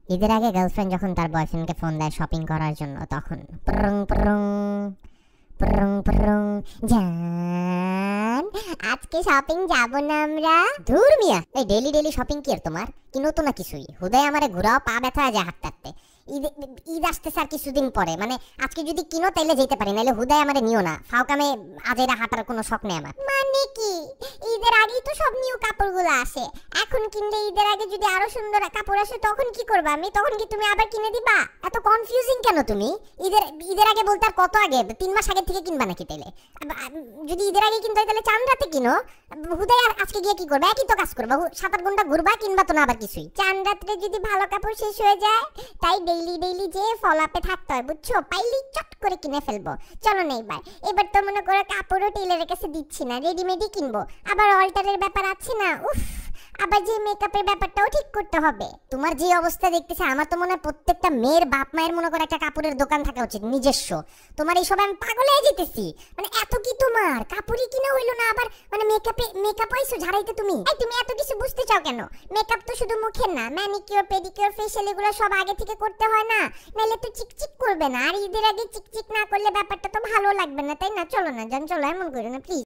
ঈদের আগে গার্লফ্রেন্ড যখন তার বয়ফ্রেন্ডকে ফোন দেয় শপিং করার জন্য, তখন প্রং প্রং প্রং প্রং, জান আজকে শপিং যাব না আমরা? ধুর মিয়া, এই ডেইলি ডেইলি শপিং কি আর তোমার কি নতুন না কিছুই? হুদায় আমারে ঘুরাও, পা ব্যথা হয়ে যায় হাঁটতে হাঁটতে। ঈদ ঈদ আসতেছে আর কিছুদিন পরে, মানে আজকে যদি কিনো তাইলে যেতে পারি, নাইলে হুদায় আমারে নিও না। ফাউকামে আজেরা হাঁটার কোনো শখ নেই আমার। মানে কি, ঈদের আগেই তো সব নিউ কাপড়গুলো আসে, এখন কিনলে ঈদের আগে যদি আরো সুন্দর কাপড় আসে তখন কি করবা? আমি তখন কি তুমি আবার কিনে দিবা? এত কনফিউজিং কেন তুমি? ঈদের ঈদের আগে বলতে আর কত আগে? 3 মাস আগে থেকে কিনবা নাকি তাইলে? যদি ঈদের আগে কিনতে হয় তাহলে চাঁদ রাতে কিনো। হুদাই আর আজকে গিয়ে কি করবা? একই তো কাজ করবা, 7-8 ঘন্টা ঘুরবা, কিনবা তো না আবার কিছুই। চাঁদ রাতে যদি ভালো কাপড় শেষ হয়ে যায়, তাই ডেইলি ডেইলি যে ফলাপে থাকতে হয়, বুঝছো? পাইলি চট করে কিনে ফেলবো। চলো না এবার তো মনে করো কাপড়ও টেলারের কাছে দিচ্ছি না, রেডিমেডই কিনবো। আবার অল্টারের ব্যাপার আছে না, উফ। আবার যে মেকআপের ব্যাপারটাও ঠিক করতে হবে। তোমার যে অবস্থা দেখতেছে, আমার তো মনে হয় প্রত্যেকটা মেয়ের বাপ মায়ের মনে করে একটা কাপড়ের দোকান থাকা উচিত নিজস্ব। তোমার এই সব আমি পাগল হয়ে যেতেছি। মানে এত কি তোমার কাপড়ই কিনা হইলো না, আবার মানে মেকআপ আইছো ঝাড়াইতে তুমি? এই তুমি এত কিছু বুঝতে চাও কেন? মেকআপ তো শুধু মুখের না, ম্যানিকিউর পেডিকিউর ফেশিয়াল এগুলো সব আগে থেকে করতে হয় না, নাহলে তো চিকচিক করবে না। আর ঈদের আগে চিকচিক না করলে ব্যাপারটা তো ভালো লাগবে না, তাই না? চলো না জান, চলো, এমন করো না প্লিজ।